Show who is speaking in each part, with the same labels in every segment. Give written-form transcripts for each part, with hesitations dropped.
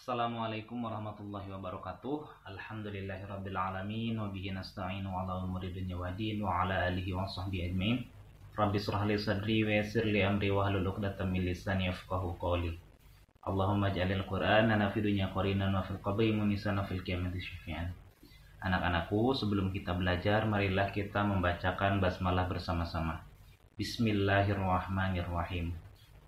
Speaker 1: Assalamualaikum warahmatullahi wabarakatuh. Alhamdulillahirabbil alamin wa bihi nasta'inu ala umuri dunya waddin wa ala alihi wa sahbihi ajmain. Rabbi shrah li sadri wa yassir li amri wa hlul 'uqdatam min lisani yafqahu qawli. Allahumma ij'alil qur'ana fi dunya qarinan wa fil qabri munisana fil qiyamati syafi'an. Anak-anakku, sebelum kita belajar, marilah kita membacakan basmalah bersama-sama. Bismillahirrahmanirrahim.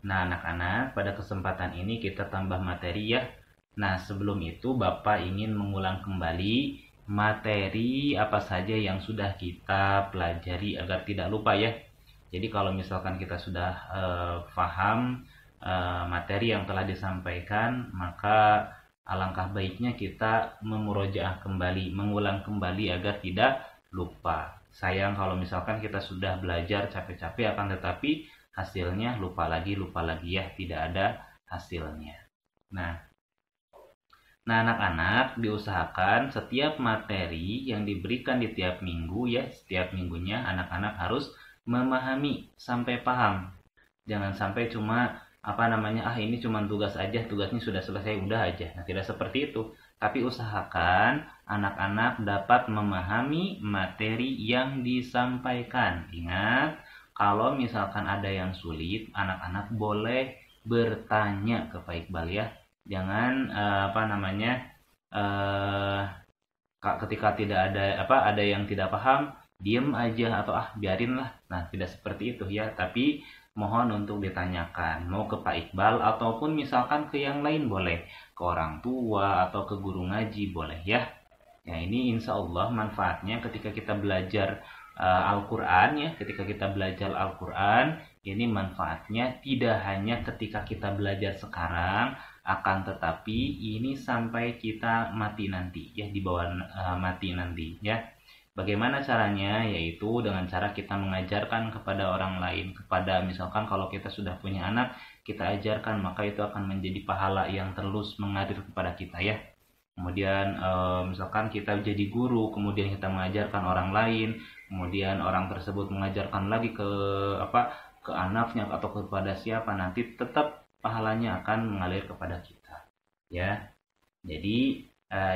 Speaker 1: Nah, anak-anak, pada kesempatan ini kita tambah materi ya. Nah, sebelum itu Bapak ingin mengulang kembali materi apa saja yang sudah kita pelajari agar tidak lupa ya. Jadi kalau misalkan kita sudah paham materi yang telah disampaikan, maka alangkah baiknya kita memurojaah kembali, mengulang kembali agar tidak lupa. Sayang kalau misalkan kita sudah belajar capek-capek akan tetapi hasilnya lupa lagi ya, tidak ada hasilnya. Nah, anak-anak diusahakan setiap materi yang diberikan di tiap minggu ya, setiap minggunya anak-anak harus memahami sampai paham. Jangan sampai cuma ini cuma tugas aja, tugasnya sudah selesai udah aja. Nah, tidak seperti itu. Tapi usahakan anak-anak dapat memahami materi yang disampaikan. Ingat, kalau misalkan ada yang sulit, anak-anak boleh bertanya ke Pak Iqbal ya. Jangan ketika tidak ada yang tidak paham, diem aja atau biarin lah. Nah, tidak seperti itu ya, tapi mohon untuk ditanyakan, mau ke Pak Iqbal ataupun misalkan ke yang lain boleh, ke orang tua atau ke guru ngaji boleh ya. Ya, ini insya Allah manfaatnya ketika kita belajar Al-Quran ya, ketika kita belajar Al-Quran, ini manfaatnya tidak hanya ketika kita belajar sekarang, akan tetapi ini sampai kita mati nanti ya, di bawah mati nanti ya. Bagaimana caranya? Yaitu dengan cara kita mengajarkan kepada orang lain, kepada misalkan kalau kita sudah punya anak, kita ajarkan, maka itu akan menjadi pahala yang terus mengalir kepada kita ya. Kemudian misalkan kita jadi guru, kemudian kita mengajarkan orang lain, kemudian orang tersebut mengajarkan lagi ke anaknya atau kepada siapa, nanti tetap pahalanya akan mengalir kepada kita ya. Jadi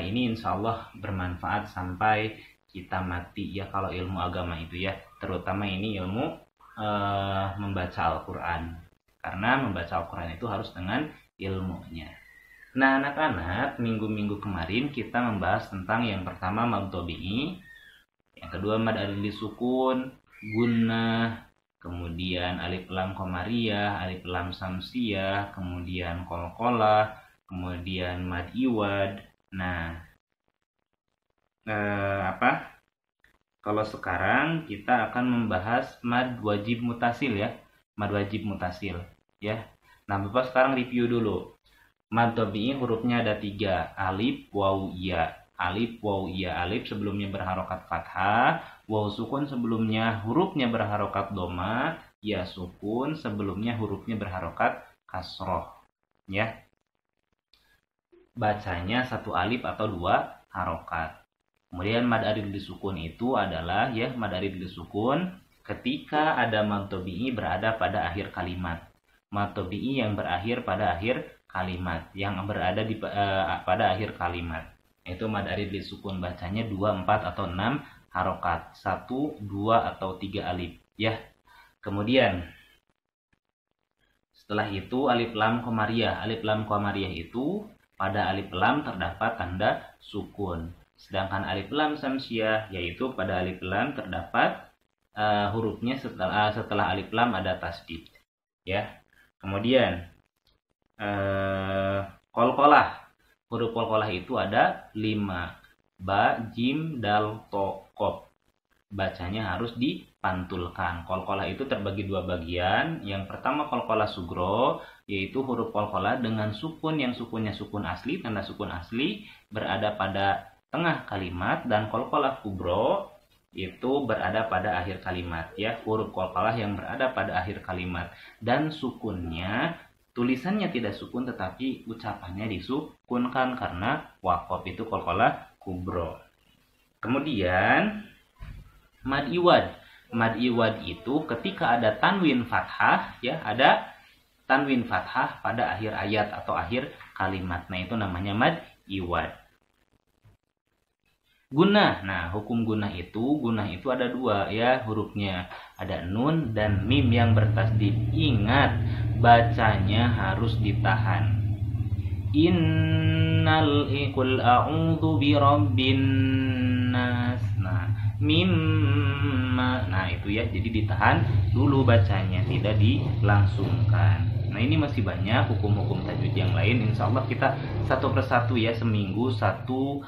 Speaker 1: ini insya Allah bermanfaat sampai kita mati ya, kalau ilmu agama itu ya, terutama ini ilmu membaca Al-Quran, karena membaca Al-Quran itu harus dengan ilmunya. Nah, anak-anak, minggu-minggu kemarin kita membahas tentang yang pertama mad tabi'i, yang kedua mad alif sukun, gunnah, kemudian alif lam qamariyah, alif lam samsiyah, kemudian qalqalah, kemudian mad iwad. Nah, kalau sekarang kita akan membahas mad wajib mutasil ya, mad wajib mutasil ya. Nah, Bapak sekarang review dulu. Mad tabi'i hurufnya ada 3, alif, waw, ya. Alif, waw, ya. Alif sebelumnya berharokat fathah, waw sukun sebelumnya hurufnya berharokat doma, ya sukun sebelumnya hurufnya berharokat kasroh ya. Bacanya 1 alif atau 2 harokat. Kemudian mad alif disukun itu adalah ya, mad alif disukun ketika ada mad tabi'i berada pada akhir kalimat. Mad tabi'i yang berakhir pada akhir kalimat, yang berada di pada akhir kalimat. Itu mad alif disukun, bacanya 2, 4 atau 6 harokat, 1, 2 atau 3 alif ya. Kemudian setelah itu alif lam qamariyah. Alif lam qamariyah itu pada alif lam terdapat tanda sukun. Sedangkan alif lam samsiyah yaitu pada alif lam terdapat hurufnya setelah alif lam ada tasdid ya. Kemudian qalqalah. Huruf qalqalah itu ada 5. Ba, jim, dal, to, qaf. Bacanya harus dipantulkan. Qalqalah itu terbagi 2 bagian. Yang pertama qalqalah sugro, yaitu huruf qalqalah dengan sukun yang sukunnya sukun asli, tanda sukun asli berada pada tengah kalimat, dan qalqalah kubro itu berada pada akhir kalimat ya. Huruf qalqalah yang berada pada akhir kalimat dan sukunnya, tulisannya tidak sukun tetapi ucapannya disukunkan karena waqaf, itu qalqalah kubro. Kemudian mad iwad. Mad iwad itu ketika ada tanwin fathah ya, ada tanwin fathah pada akhir ayat atau akhir kalimat. Nah, itu namanya mad iwad. Gunah. Nah, hukum gunah itu ada dua ya hurufnya. Ada nun dan mim yang bertasdid. Ingat, bacanya harus ditahan. Innal iqul a'udzu birabbin nas. Nah, mimma. Nah, itu ya. Jadi ditahan dulu bacanya, tidak dilangsungkan. Nah, ini masih banyak hukum-hukum tajwid yang lain. Insya Allah kita satu persatu ya, seminggu satu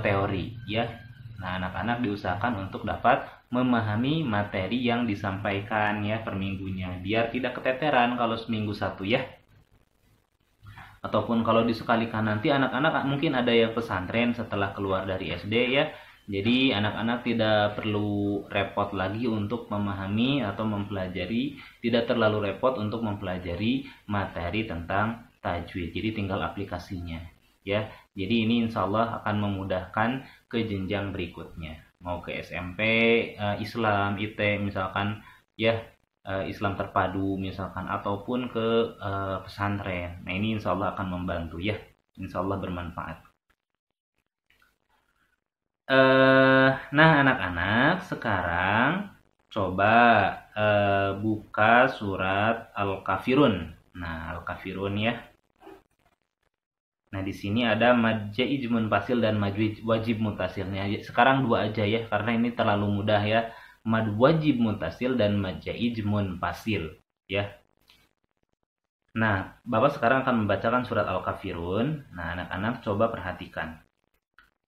Speaker 1: teori ya. Nah, anak-anak diusahakan untuk dapat memahami materi yang disampaikan ya per minggunya, biar tidak keteteran kalau seminggu satu ya. Ataupun kalau disekalikan nanti anak-anak mungkin ada yang pesantren setelah keluar dari SD ya. Jadi anak-anak tidak perlu repot lagi untuk memahami atau mempelajari, tidak terlalu repot untuk mempelajari materi tentang tajwid. Jadi tinggal aplikasinya ya. Jadi ini insya Allah akan memudahkan ke jenjang berikutnya. Mau ke SMP, Islam, IT misalkan ya, Islam terpadu misalkan, ataupun ke pesantren. Nah, ini insya Allah akan membantu ya. Insya Allah bermanfaat. Nah, anak-anak sekarang coba buka surat Al-Kafirun. Nah, Al-Kafirun ya. Nah, di sini ada mad jaiz munfasil dan mad wajib mutasilnya. Sekarang dua aja ya, karena ini terlalu mudah ya. Mad wajib mutasil dan mad jaiz munfasil ya. Nah, Bapak sekarang akan membacakan surat Al-Kafirun. Nah, anak-anak coba perhatikan.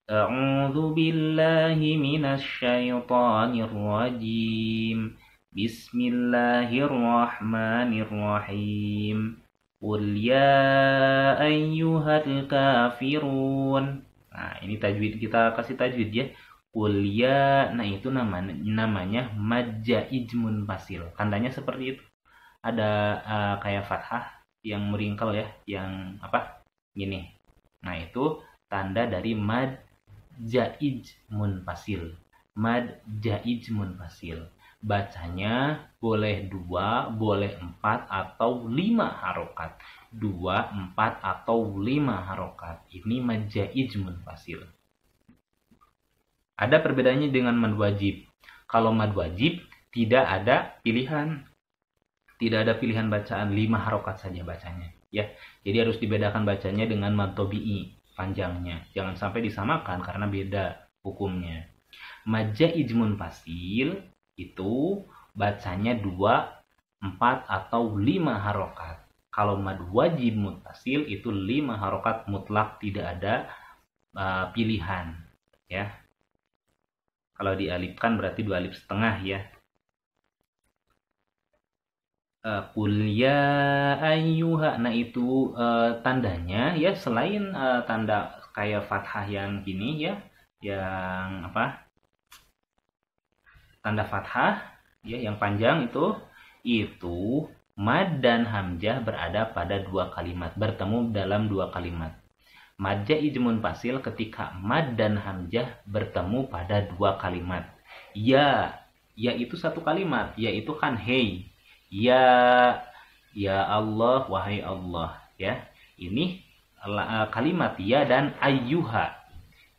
Speaker 1: A'udzu billahi minasyaitonir rajim. Bismillahirrahmanirrahim. Qul ya ayyuhal kafirun. Nah, ini tajwid, kita kasih tajwid ya. Qul ya. Nah, itu namanya mad jaiz munfasil. Tandanya seperti itu. Ada kayak fathah yang meringkal ya, yang apa? Gini. Nah, itu tanda dari mad jaiz munfasil. Mad jaiz munfasil. Bacanya boleh 2, boleh 4 atau 5 harokat. 2, 4 atau 5 harokat. Ini mad jaiz munfasil. Ada perbedaannya dengan mad wajib. Kalau mad wajib tidak ada pilihan. Tidak ada pilihan bacaan, 5 harokat saja bacanya ya. Jadi harus dibedakan bacanya dengan mad tabi'i, panjangnya. Jangan sampai disamakan karena beda hukumnya. Mad jaiz munfasil itu bacanya 2, 4 atau 5 harokat. Kalau mad wajib mutasil itu 5 harokat mutlak, tidak ada pilihan ya. Kalau dialifkan berarti 2 alif setengah ya. Qul ya ayyuha. Nah, itu tandanya ya, selain tanda kayak fathah yang gini ya, yang apa? Tanda fathah ya yang panjang itu mad dan hamzah berada pada 2 kalimat, bertemu dalam 2 kalimat. Mad jaiz munfasil ketika mad dan hamzah bertemu pada 2 kalimat. Ya itu 1 kalimat, yaitu kan hey. Ya Allah, wahai Allah ya. Ini kalimat ya dan ayyuha.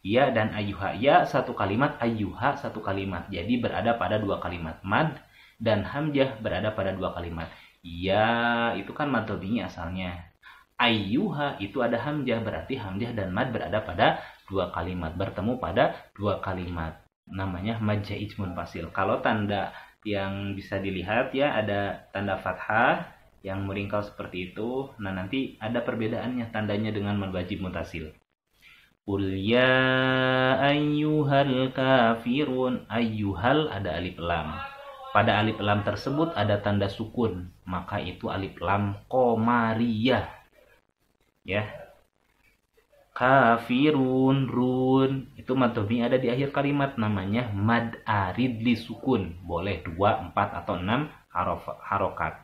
Speaker 1: Ya dan ayyuha. Ya 1 kalimat, ayyuha 1 kalimat. Jadi berada pada 2 kalimat. Mad dan hamzah berada pada 2 kalimat. Ya itu kan mad tabi'i asalnya. Ayyuha itu ada hamzah, berarti hamzah dan mad berada pada 2 kalimat, bertemu pada 2 kalimat. Namanya mad jaiz munfasil. Kalau tanda yang bisa dilihat ya, ada tanda fathah yang meringkal seperti itu. Nah, nanti ada perbedaannya tandanya dengan mad wajib mutasil. Qul ya ayyuhal kafirun. Ayyuhal ada alif lam. Pada alif lam tersebut ada tanda sukun, maka itu alif lam qamariyah. Ya. Kafirun, run, itu mad tabi'i ada di akhir kalimat, namanya mad arid li sukun. Boleh 2, 4 atau 6 harokat.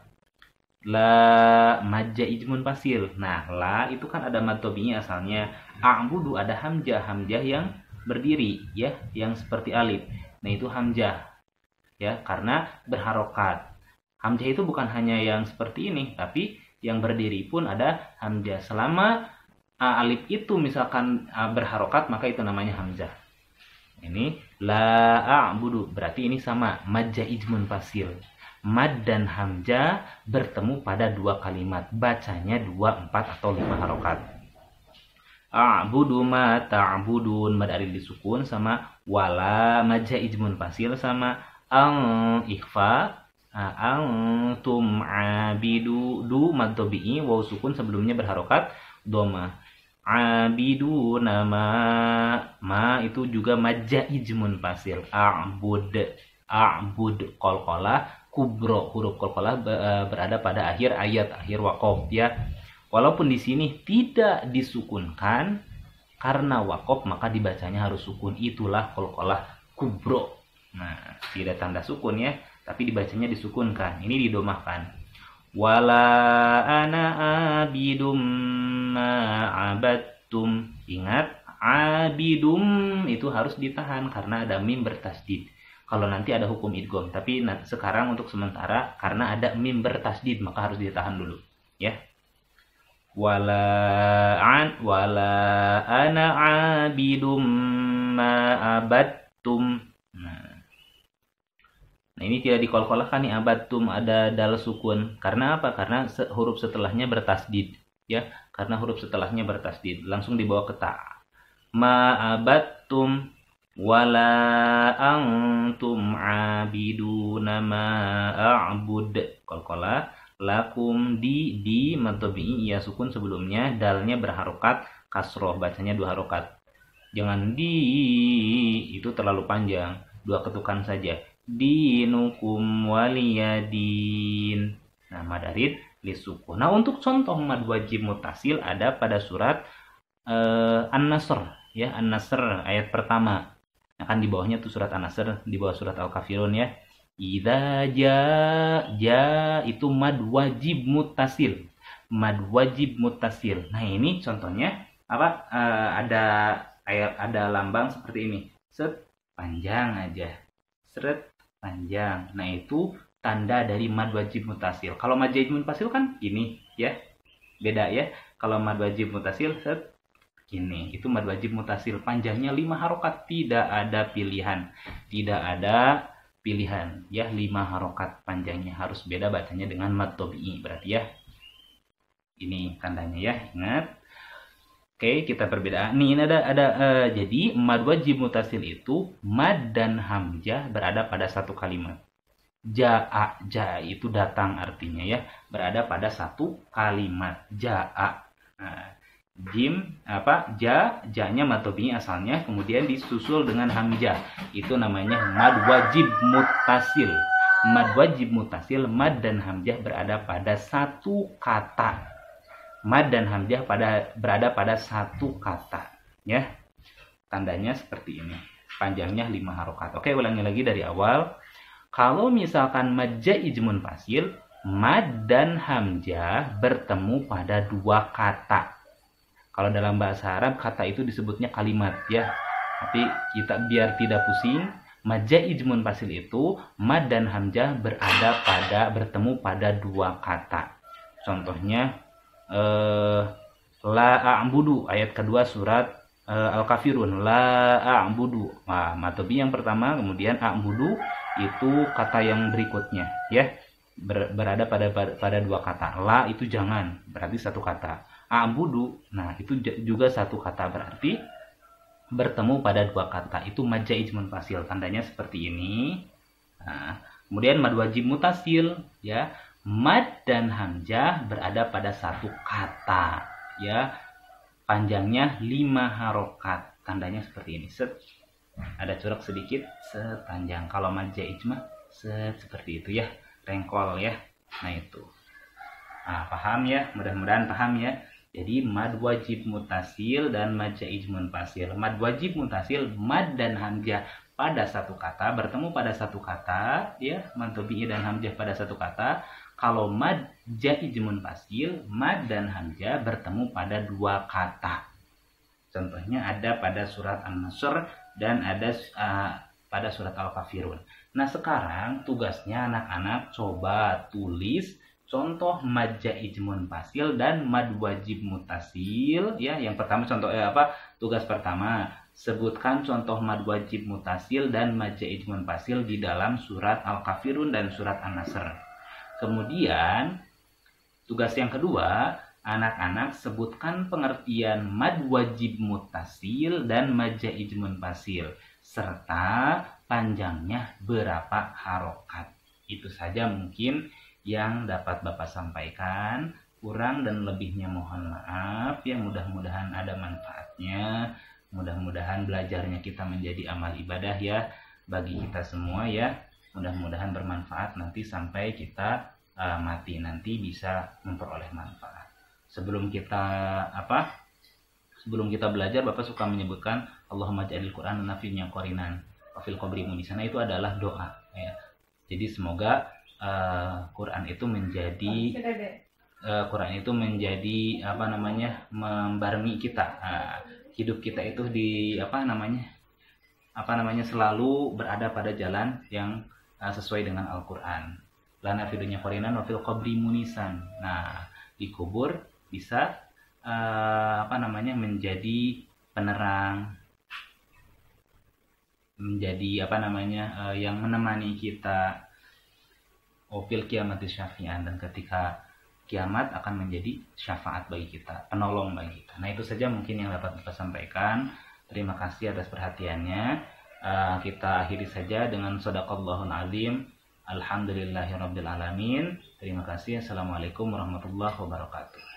Speaker 1: La mad jaiz munfasil. Nah, la itu kan ada mad tabi'i asalnya. A'budu ada hamzah yang berdiri ya, yang seperti alif. Nah, itu hamzah ya, karena berharokat. Hamzah itu bukan hanya yang seperti ini, tapi yang berdiri pun ada hamzah. Selama alif itu misalkan berharokat, maka itu namanya hamzah. Ini la a'budu, berarti ini sama mad jaiz munfasil. Mad dan hamzah bertemu pada dua kalimat, bacanya 2, 4 atau 5 harokat. A'budu ma ta'budun, mad alif disukun sama wala mad jaiz munfasil sama ikhfa. Antum abidu, du mad tabi'i, waw sukun sebelumnya berharokat doma. Abidu nama ma itu juga mad jaiz munfasil. A'bud qalqalah kubro, huruf qalqalah berada pada akhir ayat, akhir waqaf ya. Walaupun di sini tidak disukunkan karena waqaf, maka dibacanya harus sukun, itulah qalqalah kubro. Nah, tidak tanda sukun ya, tapi dibacanya disukunkan. Ini didomahkan. Wala ana abidum ma'abattum. Ingat, abidum itu harus ditahan karena ada mim bertasdid. Kalau nanti ada hukum idgham, tapi sekarang untuk sementara karena ada mim bertasdid maka harus ditahan dulu, ya. Wala ana abidum ma'abattum. Nah, ini tidak dikolkolahkan nih abatum, ada dal sukun. Karena apa? Karena huruf setelahnya bertasdid, ya. Karena huruf setelahnya bertasdid, langsung dibawa ke ta. Ma'abatum wala antum abiduna ma'abud. Kolkolah lakum di mad tabi'i ya sukun sebelumnya, dalnya berharokat kasroh, bacanya 2 harokat. Jangan di, itu terlalu panjang, 2 ketukan saja. Dinukum waliyadin. Nah, mad arid lisukun. Nah, untuk contoh mad wajib mutasil ada pada surat An-Nasr ya, An-Nasr ayat pertama. Nah, kan di bawahnya tuh surat An-Nasr, di bawah surat Al-Kafirun ya. Idza ja itu mad wajib mutasil. Mad wajib mutasil. Nah, ini contohnya apa? Ada lambang seperti ini. Set panjang aja. Seret panjang. Nah, itu tanda dari mad wajib mutasil. Kalau mad jaiz munfasil kan ini ya. Beda ya. Kalau mad wajib mutasil set ini. Itu mad wajib mutasil. Panjangnya 5 harokat, tidak ada pilihan. Tidak ada pilihan ya, 5 harokat panjangnya, harus beda bacanya dengan mad tabi'i berarti ya. Ini tandanya ya, ingat. Oke, kita perbedaan. Nih, ini ada jadi mad wajib mutasil itu mad dan hamzah berada pada satu kalimat. Ja'a itu datang artinya ya, berada pada satu kalimat. Ja'a. Nah, jim ja-nya mad tabi'i asalnya, kemudian disusul dengan hamzah. Itu namanya mad wajib mutasil. Mad wajib mutasil, mad dan hamzah berada pada satu kata. Mad dan hamzah berada pada satu kata ya. Tandanya seperti ini. Panjangnya 5 harokat. Oke, ulangi lagi dari awal. Kalau misalkan mad jaiz munfasil, mad dan hamzah bertemu pada 2 kata. Kalau dalam bahasa Arab kata itu disebutnya kalimat ya. Tapi kita biar tidak pusing, mad jaiz munfasil itu mad dan hamzah bertemu pada 2 kata. Contohnya la a'budu ayat kedua surat Al-Kafirun, la a'budu. Nah, mad tabi'i yang pertama, kemudian a'budu itu kata yang berikutnya ya. Berada pada 2 kata. La itu jangan, berarti satu kata. A'budu, nah itu juga satu kata, berarti bertemu pada 2 kata. Itu mad jaiz munfasil, tandanya seperti ini. Nah, kemudian mad wajib mutasil ya, mad dan hamzah berada pada satu kata ya, panjangnya 5 harokat, tandanya seperti ini. Set, ada corak sedikit sepanjang. Kalau mad jaiz mah seperti itu ya, rengkol ya. Nah, itu paham ya, mudah-mudahan paham ya. Jadi mad wajib mutasil dan mad jaiz munfasil. Mad wajib mutasil, mad dan hamzah pada satu kata, bertemu pada satu kata ya, mad tabi'i dan hamzah pada satu kata. Kalau mad jaiz munfasil, mad dan hamzah bertemu pada 2 kata. Contohnya ada pada surat An-Nasr dan ada pada surat Al-Kafirun. Nah, sekarang tugasnya anak-anak coba tulis contoh mad jaiz munfasil dan mad wajib mutasil ya. Yang pertama contoh tugas pertama, sebutkan contoh mad wajib mutasil dan mad jaiz munfasil di dalam surat Al-Kafirun dan surat An-Nasr. Kemudian tugas yang kedua, anak-anak sebutkan pengertian mad wajib mutasil dan mad jaiz munfasil serta panjangnya berapa harokat. Itu saja mungkin yang dapat Bapak sampaikan. Kurang dan lebihnya mohon maaf ya, mudah-mudahan ada manfaatnya. Mudah-mudahan belajarnya kita menjadi amal ibadah ya bagi kita semua ya. Mudah-mudahan bermanfaat nanti sampai kita mati nanti bisa memperoleh manfaat. Sebelum kita belajar, Bapak suka menyebutkan Allahumma ja'alil Qur'an nafi'nya qorinan wa fil qabri munisan. Itu adalah doa ya. Jadi semoga Quran itu menjadi membarengi kita, hidup kita itu selalu berada pada jalan yang sesuai dengan Al-Quran. Lana fidunya qorinan wa fil qabri munisan. Nah, di kubur bisa menjadi penerang, menjadi yang menemani kita. Ofil kiamati syafi'an, dan ketika kiamat akan menjadi syafaat bagi kita, penolong bagi kita. Nah, itu saja mungkin yang dapat kita sampaikan. Terima kasih atas perhatiannya. Kita akhiri saja dengan shadaqallahul azim. Alhamdulillahirabbil alamin. Terima kasih. Assalamualaikum warahmatullahi wabarakatuh.